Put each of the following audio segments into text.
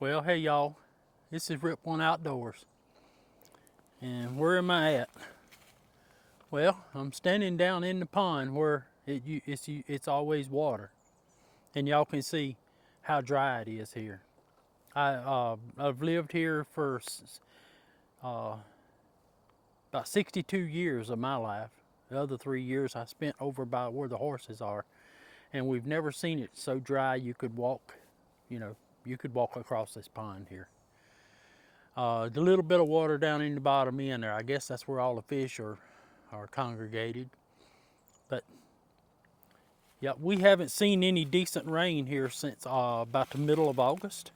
Well, hey y'all, this is Rip One Outdoors, and where am I at? Well, I'm standing down in the pond where it's always water, and y'all can see how dry it is here. I've lived here for about 62 years of my life. The other 3 years I spent over by where the horses are, and we've never seen it so dry you could walk, you could walk across this pond here. The little bit of water down in the bottom end there, I guess that's where all the fish are congregated. But yeah, we haven't seen any decent rain here since about the middle of August.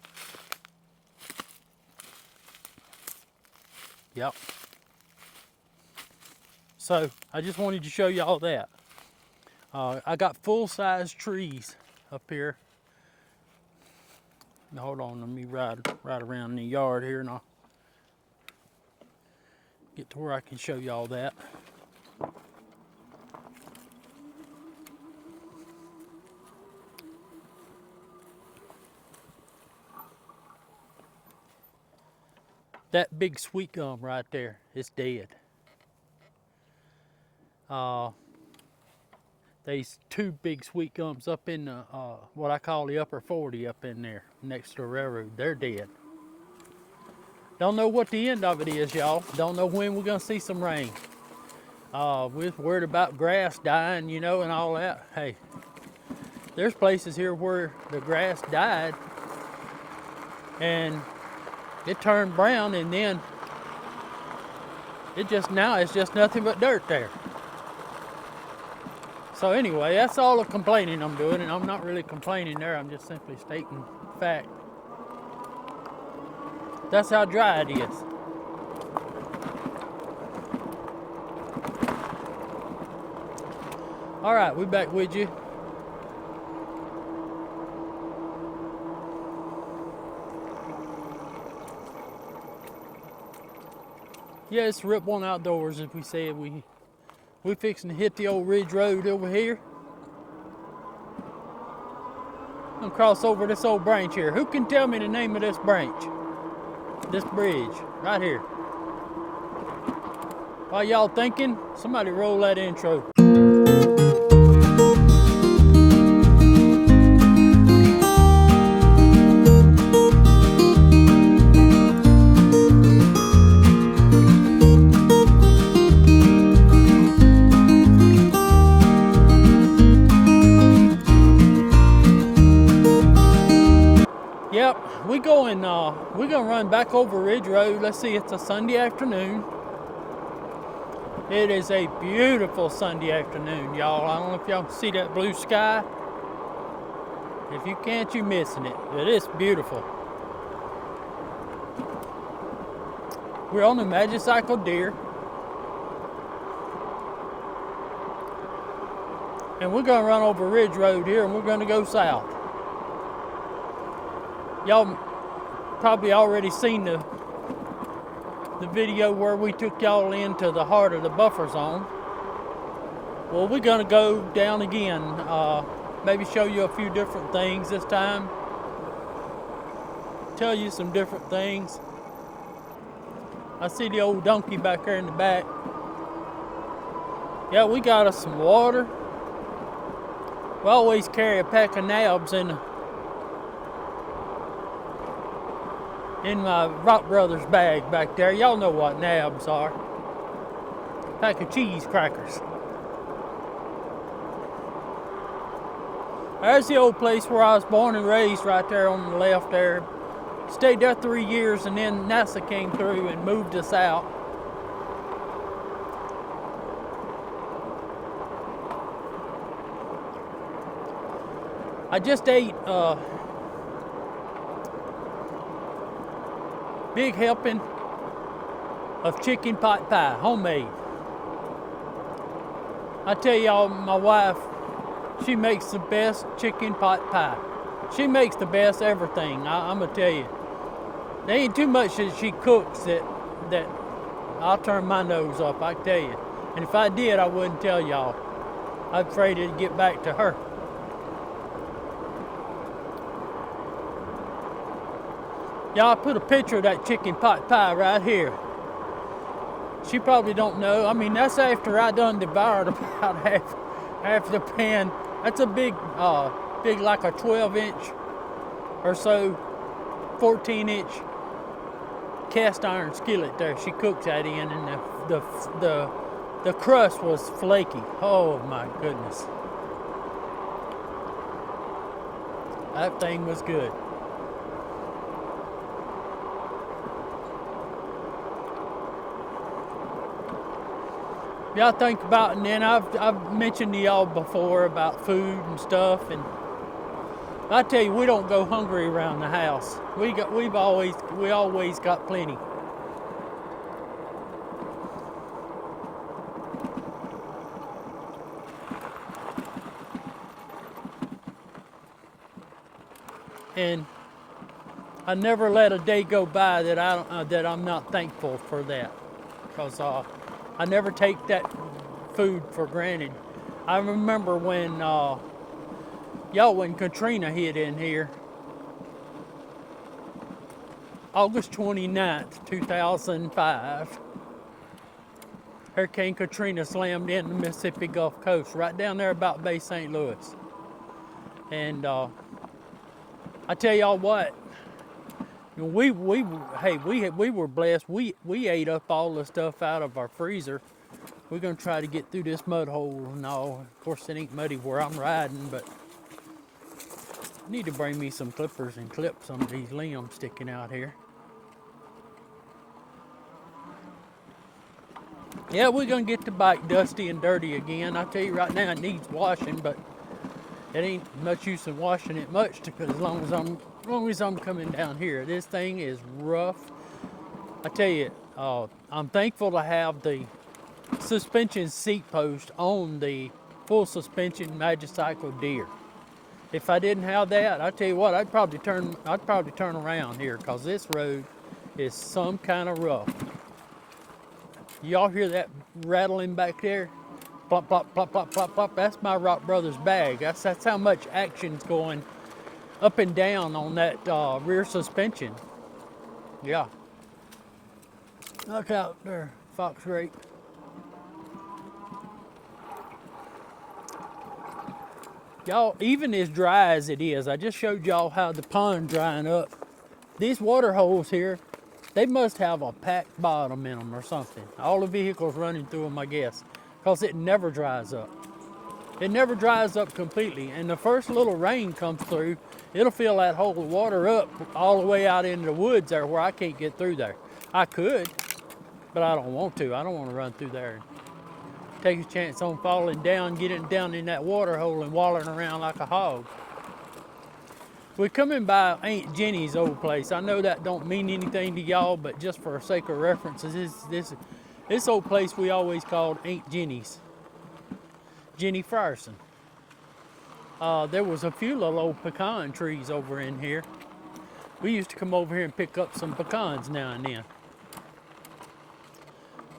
Yep. So I just wanted to show y'all that. I got full-size trees up here. Now, hold on, let me ride around the yard here and I'll get to where I can show y'all that. That big sweet gum right there is dead. These two big sweet gums up in the, what I call the upper 40 up in there next to the railroad, they're dead. Don't know what the end of it is, y'all. Don't know when we're gonna see some rain. We're worried about grass dying, and all that. Hey, there's places here where the grass died and it turned brown, and then it's just nothing but dirt there. So anyway, that's all the complaining I'm doing, and I'm not really complaining there. I'm just simply stating fact. That's how dry it is. All right, we back with you. Yeah, it's Rip One Outdoors, as we said. We fixing to hit the old ridge road over here. I'm gonna cross over this old branch here. Who can tell me the name of this branch? This bridge, right here. While y'all thinking, somebody roll that intro. Yep, we're gonna run back over Ridge Road. Let's see, it's a Sunday afternoon. It is a beautiful Sunday afternoon, y'all. I don't know if y'all can see that blue sky. If you can't, you're missing it. But it's beautiful. We're on the Magicycle Deer. And we're gonna run over Ridge Road here, and we're gonna go south. Y'all probably already seen the video where we took y'all into the heart of the buffer zone. Well, we're gonna go down again, maybe show you a few different things this time, tell you some different things. I see the old donkey back there in the back. Yeah, we got us some water. We always carry a pack of nabs in my Rock Brothers bag back there. Y'all know what nabs are. Pack of cheese crackers. There's the old place where I was born and raised, right there on the left there. Stayed there 3 years, and then NASA came through and moved us out. I just ate big helping of chicken pot pie, homemade. I tell y'all, my wife, she makes the best chicken pot pie. She makes the best everything, I'm gonna tell you. There ain't too much that she cooks that I'll turn my nose up, I can tell you. And if I did, I wouldn't tell y'all. I'm afraid it'd get back to her. Y'all, I put a picture of that chicken pot pie right here. She probably don't know. I mean, that's after I done devoured about half the pan. That's a big like a 12-inch or so, 14-inch cast iron skillet there. She cooks that in, and the crust was flaky. Oh my goodness, that thing was good. Y'all think about, and then I've mentioned to y'all before about food and stuff, and I tell you, we don't go hungry around the house. We always got plenty. And I never let a day go by that I'm not thankful for that, because I never take that food for granted. I remember when when Katrina hit in here, August 29th, 2005. Hurricane Katrina slammed in the Mississippi Gulf Coast, right down there about Bay St. Louis. And I tell y'all what, we were blessed. We ate up all the stuff out of our freezer. We're gonna try to get through this mud hole and all. Of course, it ain't muddy where I'm riding, but I need to bring me some clippers and clip some of these limbs sticking out here. Yeah, we're gonna get the bike dusty and dirty again. I tell you right now, it needs washing, but it ain't much use in washing it much, because as long as I'm coming down here, this thing is rough. I tell you, I'm thankful to have the suspension seat post on the full suspension Magicycle Deer. If I didn't have that, I tell you what, I'd probably turn around here, because this road is some kind of rough. Y'all hear that rattling back there? Plop, plop, plop, plop, plop, plop. That's my Rock Brothers bag. That's how much action's going up and down on that rear suspension. Yeah. Look out there, fox rape. Y'all, even as dry as it is, I just showed y'all how the pond's drying up. These water holes here, they must have a packed bottom in them or something. All the vehicles running through them, I guess, because it never dries up. It never dries up completely, and the first little rain comes through, it'll fill that whole water up all the way out into the woods there where I can't get through there. I could, but I don't want to. I don't want to run through there and take a chance on falling down, getting down in that water hole and wallowing around like a hog. We're coming by Aunt Jenny's old place. I know that don't mean anything to y'all, but just for the sake of references, this old place we always called Aunt Jenny's. Jenny Frierson. There was a few little old pecan trees over in here. We used to come over here and pick up some pecans now and then.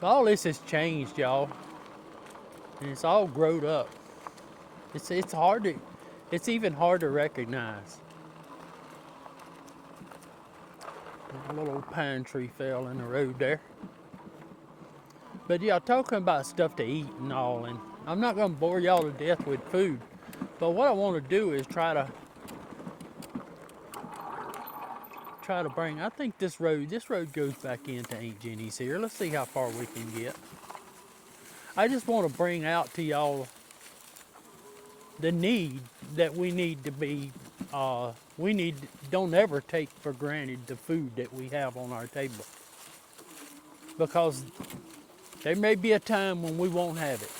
All this has changed, y'all. And it's all growed up. It's even hard to recognize. A little old pine tree fell in the road there. But yeah, talking about stuff to eat and all, and I'm not gonna bore y'all to death with food, but what I want to do is try to bring, I think this road goes back into Aunt Jenny's here. Let's see how far we can get. I just want to bring out to y'all the need that we need to be, don't ever take for granted the food that we have on our table. Because there may be a time when we won't have it.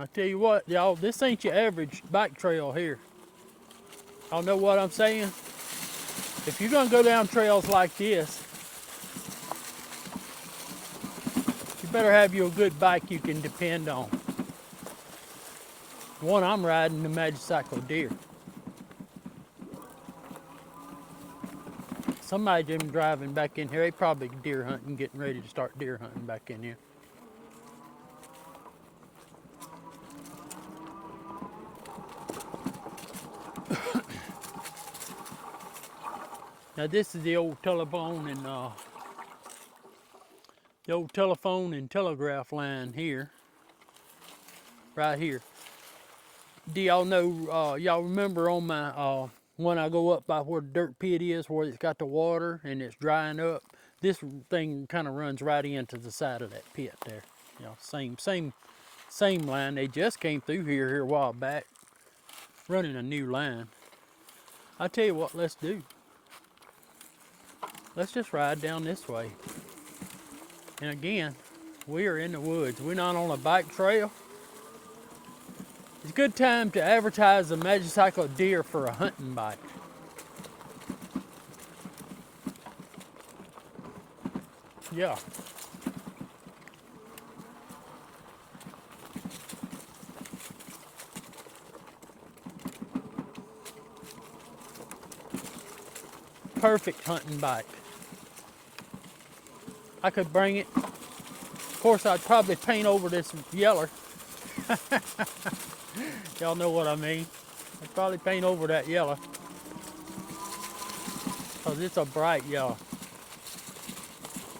I tell you what, y'all, this ain't your average bike trail here. Y'all know what I'm saying? If you're gonna go down trails like this, you better have you a good bike you can depend on. The one I'm riding, the Magicycle Deer. Somebody been driving back in here. They probably deer hunting, getting ready to start deer hunting back in here. Now this is the old telephone and telegraph line here, right here. Do y'all know? Y'all remember on my when I go up by where the dirt pit is, where it's got the water and it's drying up? This thing kind of runs right into the side of that pit there. You know, same line. They just came through here a while back, running a new line. I tell you what, let's do. Let's just ride down this way. And again, we are in the woods. We're not on a bike trail. It's a good time to advertise the Magicycle deer for a hunting bike. Yeah. Perfect hunting bike. I could bring it. Of course, I'd probably paint over this yeller. Y'all know what I mean. I'd probably paint over that yellow, because it's a bright yellow.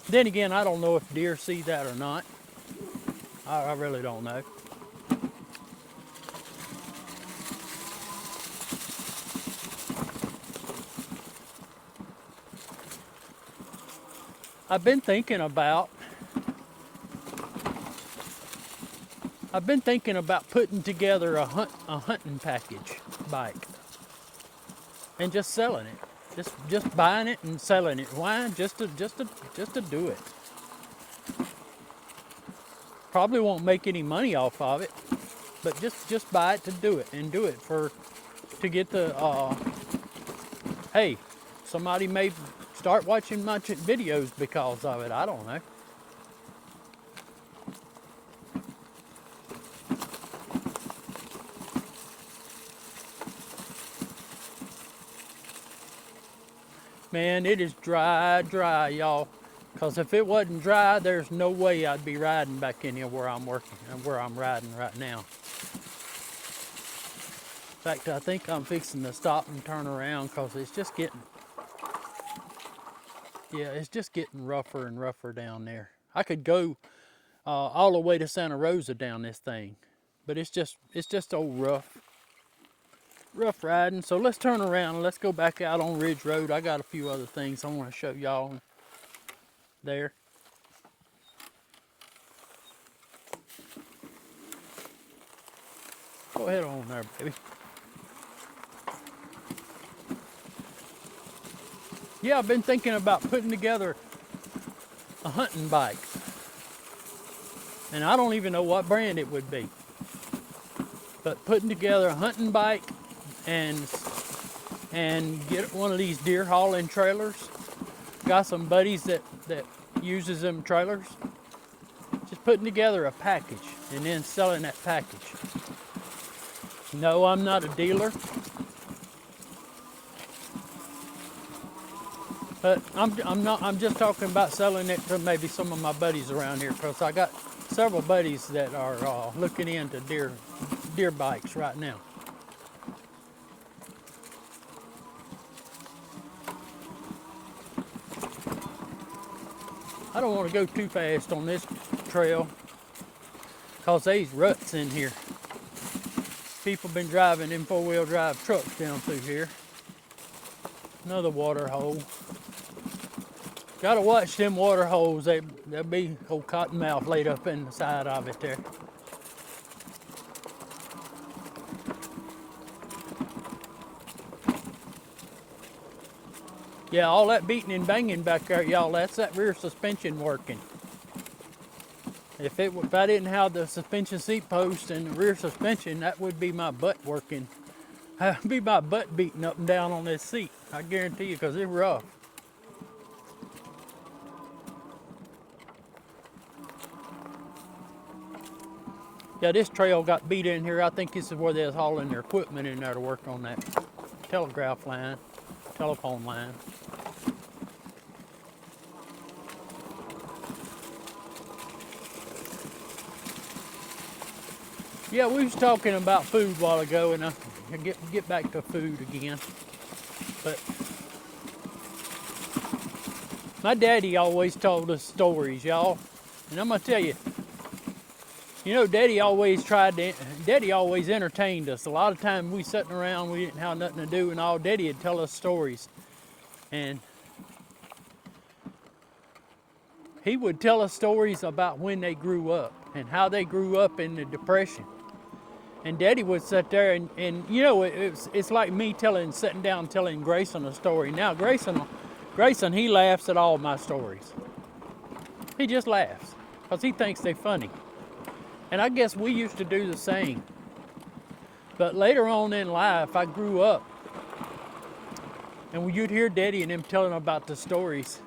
Then again, I don't know if deer see that or not. I really don't know. I've been thinking about putting together a hunting package bike and just selling it. Just buying it and selling it. Why? Just to do it. Probably won't make any money off of it, but just buy it to do it, and do it to get the hey, somebody may start watching my videos because of it. I don't know. Man, it is dry, y'all. Because if it wasn't dry, there's no way I'd be riding back in here where I'm working and where I'm riding right now. In fact, I think I'm fixing to stop and turn around because it's just getting, rougher and rougher down there. I could go all the way to Santa Rosa down this thing, but it's just old rough riding. So let's turn around and let's go back out on Ridge Road. I got a few other things I want to show y'all there. Go ahead on there, baby. Yeah, I've been thinking about putting together a hunting bike. And I don't even know what brand it would be. But putting together a hunting bike and get one of these deer hauling trailers. Got some buddies that uses them trailers. Just putting together a package and then selling that package. No, I'm not a dealer. But I'm just talking about selling it to maybe some of my buddies around here, because I got several buddies that are looking into deer bikes right now. I don't want to go too fast on this trail because there's ruts in here. People been driving them four-wheel drive trucks down through here. Another water hole. Gotta watch them water holes. There'll be old cottonmouth laid up in the side of it there. Yeah, all that beating and banging back there, y'all, that's that rear suspension working. If I didn't have the suspension seat post and the rear suspension, that would be my butt working. That would be my butt beating up and down on this seat. I guarantee you, because it's rough. Yeah, this trail got beat in here. I think this is where they was hauling their equipment in there to work on that telephone line. Yeah, we was talking about food a while ago, and I get back to food again. But My daddy always told us stories, y'all. And I'm going to tell you, you know, Daddy always entertained us. A lot of times we sitting around, we didn't have nothing to do and all. Daddy would tell us stories. And he would tell us stories about when they grew up and how they grew up in the Depression. And Daddy would sit there and you know, it's like me sitting down telling Grayson a story. Now Grayson, he laughs at all my stories. He just laughs because he thinks they're funny. And I guess we used to do the same. But later on in life, I grew up. And you'd hear Daddy and him telling about the stories.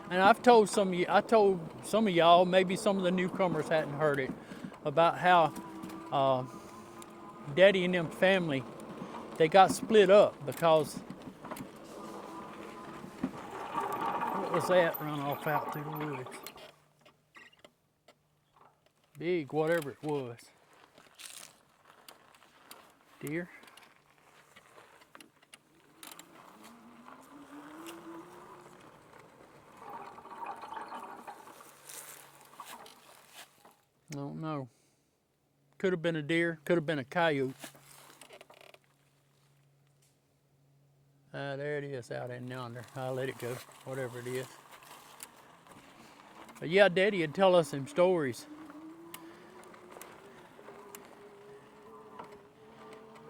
And I told some of y'all, maybe some of the newcomers hadn't heard it, about how Daddy and them family, they got split up because, what was that run off out through the woods? Big, whatever it was. Deer. I don't know. Could have been a deer, could have been a coyote. There it is out in yonder. I'll let it go, whatever it is. But yeah, Daddy would tell us some stories.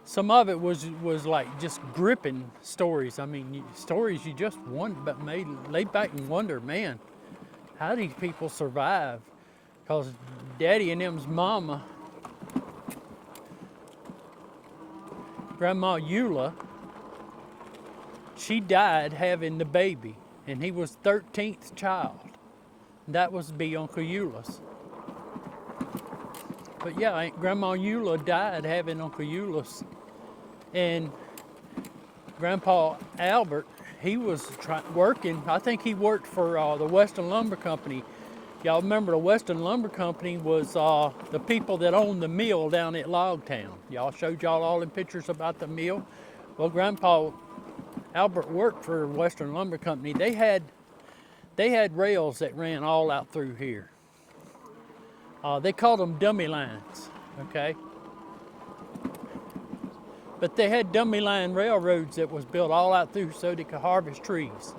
Some of it was like just gripping stories. I mean, stories you just lay back and wonder, man, how do these people survive? Because Daddy and them's mama, Grandma Eula, she died having the baby, and he was 13th child. That was to be Uncle Eula's. But yeah, Grandma Eula died having Uncle Eula's. And Grandpa Albert, he was working, I think he worked for the Western Lumber Company. Y'all remember the Western Lumber Company was the people that owned the mill down at Logtown. Y'all showed y'all all the pictures about the mill. Well, Grandpa Albert worked for Western Lumber Company. They had rails that ran all out through here. They called them dummy lines, okay? But they had dummy line railroads that was built all out through so they could harvest trees,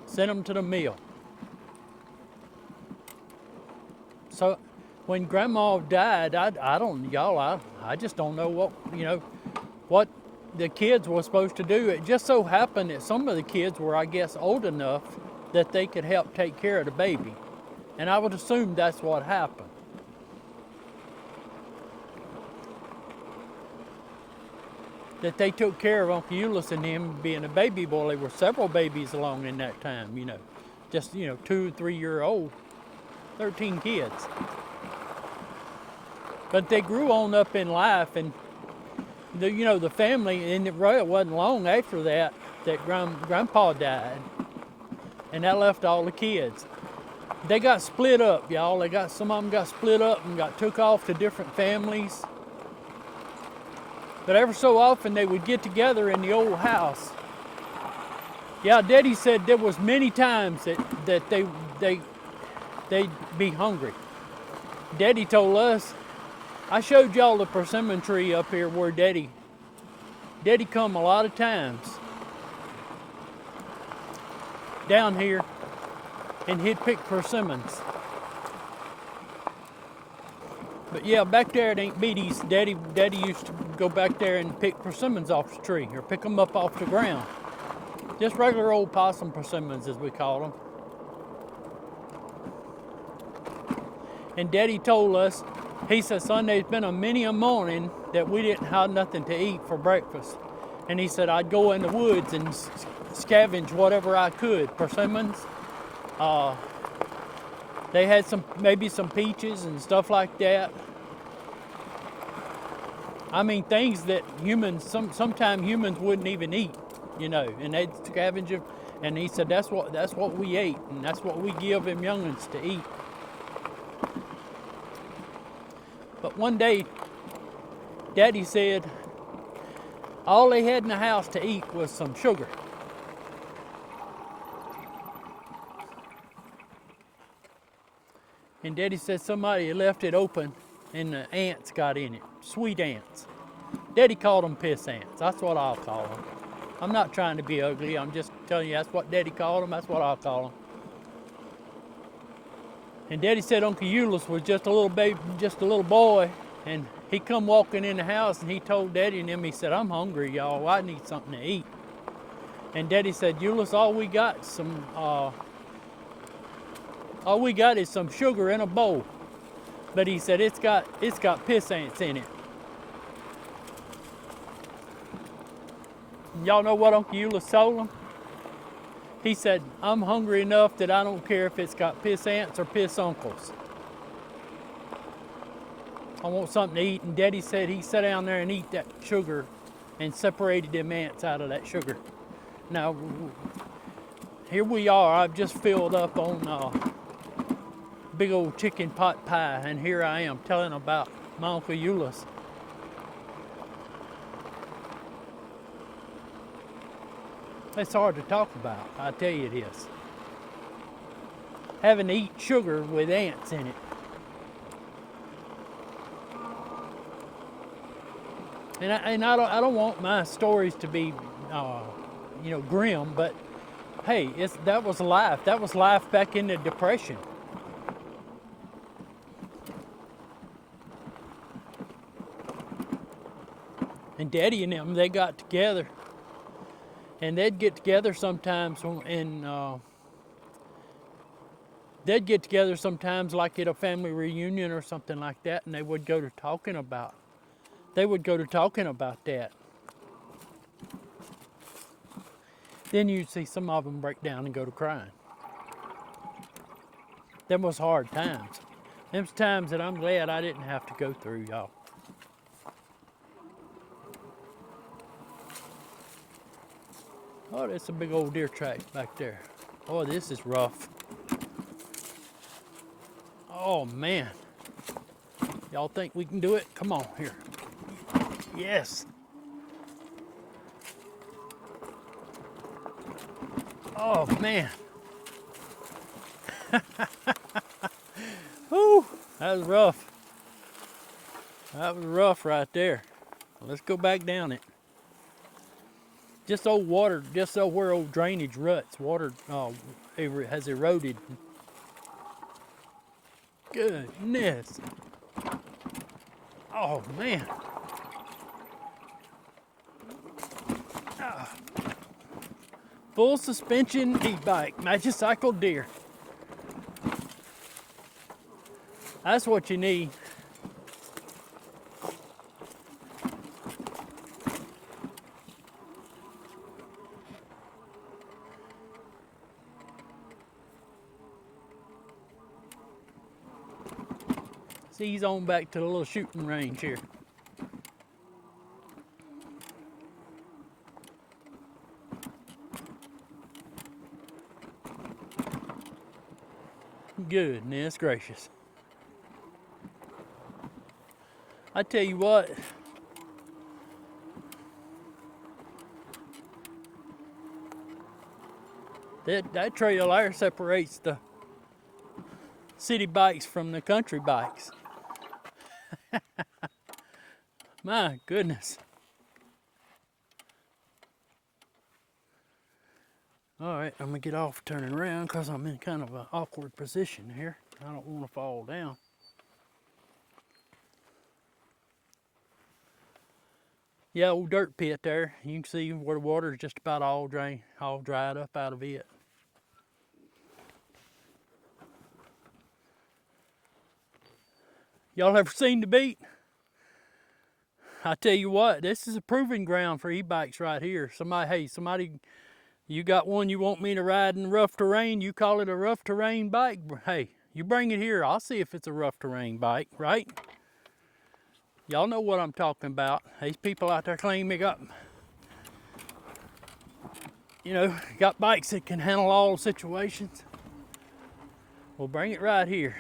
send them to the mill. So when Grandma died, I just don't know what the kids were supposed to do. It just so happened that some of the kids were, I guess, old enough that they could help take care of the baby. And I would assume that's what happened. That they took care of Uncle Euless and him being a baby boy. There were several babies along in that time, just 2 or 3 year old, 13 kids. But they grew on up in life, and the family, and it wasn't long after that Grandpa died, and that left all the kids. They got split up, y'all. Some of them got split up and got took off to different families. But every so often they would get together in the old house. Yeah, Daddy said there was many times that they'd be hungry. Daddy told us, I showed y'all the persimmon tree up here where Daddy come a lot of times down here, and he'd pick persimmons. But yeah, back there at Aunt Beatty's, Daddy used to go back there and pick persimmons off the tree, or pick them up off the ground. Just regular old possum persimmons, as we call them. And Daddy told us, he said, son, there's been many a morning that we didn't have nothing to eat for breakfast. And he said, I'd go in the woods and scavenge whatever I could. Persimmons. They had maybe some peaches and stuff like that. I mean, things that sometimes humans wouldn't even eat, and they'd scavenge them. And he said, that's what we ate, and that's what we give them young'uns to eat. But one day, Daddy said, all they had in the house to eat was some sugar. And Daddy said somebody had left it open and the ants got in it. Sweet ants. Daddy called them piss ants. That's what I'll call them. I'm not trying to be ugly. I'm just telling you that's what Daddy called them. That's what I'll call them. And Daddy said Uncle Euless was just a little baby, just a little boy, and he come walking in the house and he told Daddy and them, he said, "I'm hungry, y'all. I need something to eat." And Daddy said, "Euless, all we got is some sugar in a bowl." But he said it's got piss ants in it. Y'all know what Uncle Euless told him? He said, "I'm hungry enough that I don't care if it's got piss ants or piss uncles. I want something to eat." And Daddy said he sat down there and eat that sugar and separated them ants out of that sugar. Now, here we are. I've just filled up on big old chicken pot pie, and here I am telling about my Uncle Euless. It's hard to talk about, I tell you it is. Having to eat sugar with ants in it. And I don't want my stories to be, grim, but hey, that was life. That was life back in the Depression. And Daddy and them, they got together. And they'd get together sometimes like at a family reunion or something like that, and they would go to talking about that. Then you'd see some of them break down and go to crying. Them was hard times. Them's times that I'm glad I didn't have to go through, y'all. Oh, that's a big old deer track back there. Oh, this is rough. Oh, man. Y'all think we can do it? Come on, here. Yes. Oh, man. Whew, that was rough. That was rough right there. Let's go back down it. Just old water, just where old drainage ruts, water has eroded. Goodness. Oh, man. Full suspension e-bike, Magicycle deer. That's what you need. See, he's on back to the little shooting range here. Goodness gracious. I tell you what, that trail there separates the city bikes from the country bikes. My goodness. All right, I'm gonna get off turning around because I'm in kind of an awkward position here. I don't want to fall down. Yeah, old dirt pit there. You can see where the water is just about all dried up out of it. Y'all ever seen the beat? I tell you what, this is a proving ground for e-bikes right here. Somebody, you got one you want me to ride in rough terrain, you call it a rough terrain bike. Hey, you bring it here, I'll see if it's a rough terrain bike, right? Y'all know what I'm talking about. These people out there claim they got, got bikes that can handle all situations. Well, bring it right here.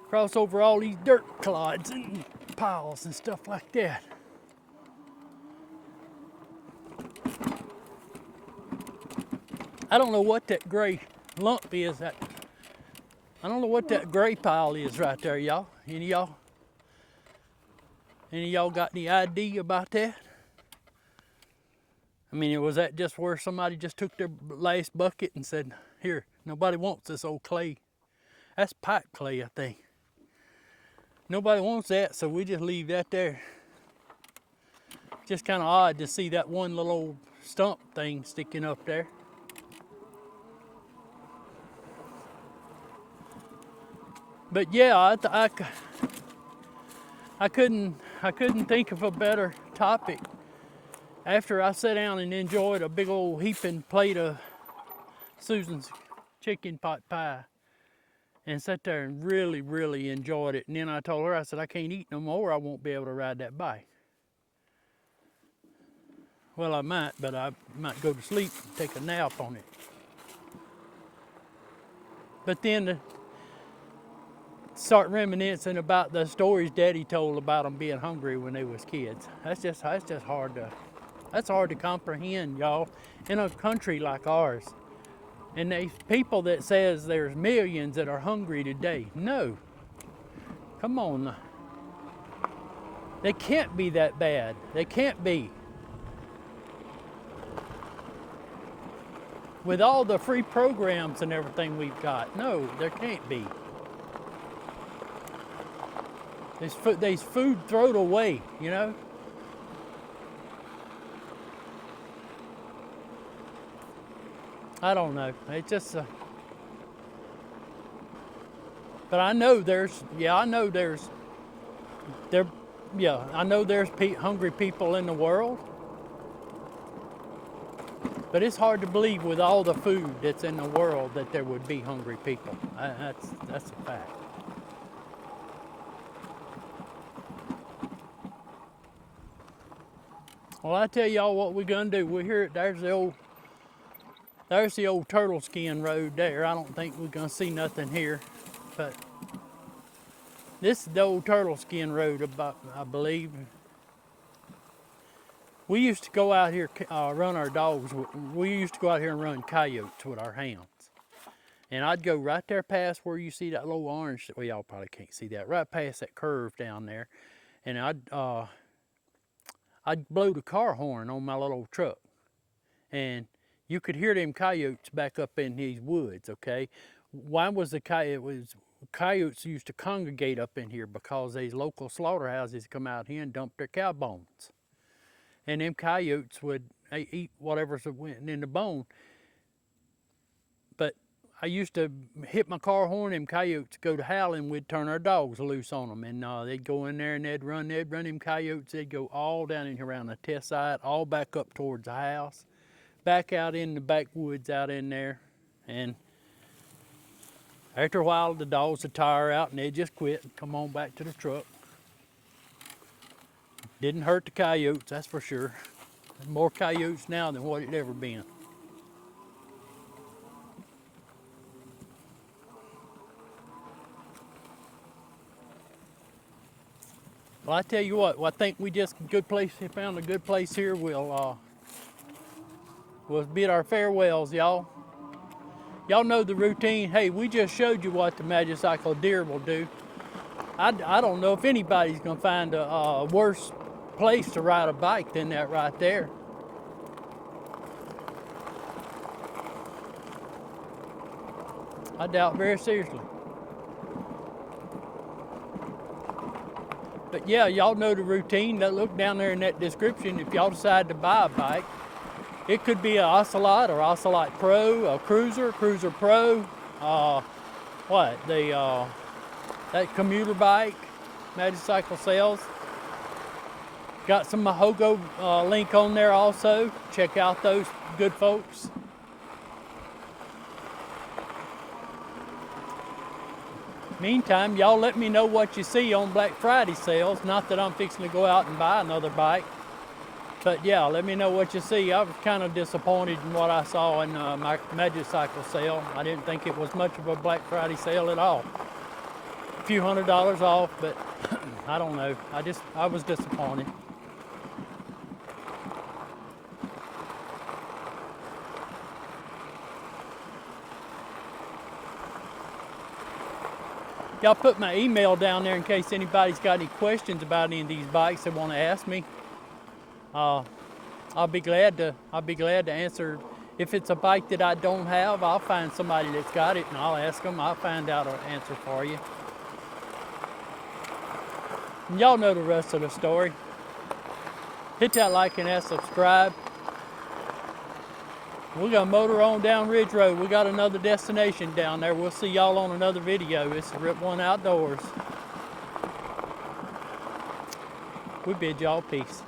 Cross over all these dirt clods and piles and stuff like that. I don't know what that gray lump is. I don't know what that gray pile is right there, y'all. Any of y'all got any idea about that? I mean, was that just where somebody just took their last bucket and said, here, nobody wants this old clay. That's pipe clay, I think. Nobody wants that, so we just leave that there. Just kind of odd to see that one little old stump thing sticking up there. But yeah, I couldn't think of a better topic after I sat down and enjoyed a big old heaping plate of Susan's chicken pot pie and sat there and really, really enjoyed it. And then I told her, I said, I can't eat no more. I won't be able to ride that bike. Well, I might, but I might go to sleep and take a nap on it. But then start reminiscing about the stories Daddy told about them being hungry when they was kids. That's just hard to comprehend, y'all, in a country like ours. And these people that says there's millions that are hungry today. No. Come on. They can't be that bad. They can't be. With all the free programs and everything we've got. No, there can't be. There's food thrown away, you know? I don't know. It's just, but I know there's hungry people in the world. But it's hard to believe with all the food that's in the world that there would be hungry people. That's a fact. Well, I tell y'all what we're gonna do. We're here. There's the old turtle skin road there. I don't think we're gonna see nothing here, but this is the old turtle skin road, I believe. We used to go out here, run our dogs. We used to go out here and run coyotes with our hounds. And I'd go right there past where you see that little orange, well, y'all probably can't see that, right past that curve down there. And I'd blow the car horn on my little truck. And you could hear them coyotes back up in these woods, okay? Why was coyotes used to congregate up in here because these local slaughterhouses come out here and dump their cow bones. And them coyotes would eat whatever's went in the bone. But I used to hit my car horn, them coyotes go to howling, we'd turn our dogs loose on them. And they'd go in there and they'd run them coyotes, they'd go all down in here around the test side, all back up towards the house, back out in the backwoods out in there. And after a while, the dogs would tire out and they'd just quit and come on back to the truck. Didn't hurt the coyotes, that's for sure. There's more coyotes now than what it ever been. Well, I tell you what, I think we just found a good place here. We'll bid our farewells, y'all. Y'all know the routine. Hey, we just showed you what the Magicycle deer will do. I don't know if anybody's gonna find a worse place to ride a bike than that right there. I doubt very seriously. But yeah, y'all know the routine. Look down there in that description. If y'all decide to buy a bike, it could be an Ocelot or Ocelot Pro, a Cruiser Pro, that commuter bike Magicycle sells. Got some Mahogo link on there also. Check out those good folks. Meantime, y'all let me know what you see on Black Friday sales. Not that I'm fixing to go out and buy another bike. But yeah, let me know what you see. I was kind of disappointed in what I saw in my Magicycle sale. I didn't think it was much of a Black Friday sale at all. A few $100s off, but I don't know. I was disappointed. Y'all put my email down there in case anybody's got any questions about any of these bikes they want to ask me. I'll be glad to answer. If it's a bike that I don't have, I'll find somebody that's got it and I'll ask them. I'll find out an answer for you. And y'all know the rest of the story. Hit that like and that subscribe. We're gonna motor on down Ridge Road. We got another destination down there. We'll see y'all on another video. It's Rip One Outdoors. We bid y'all peace.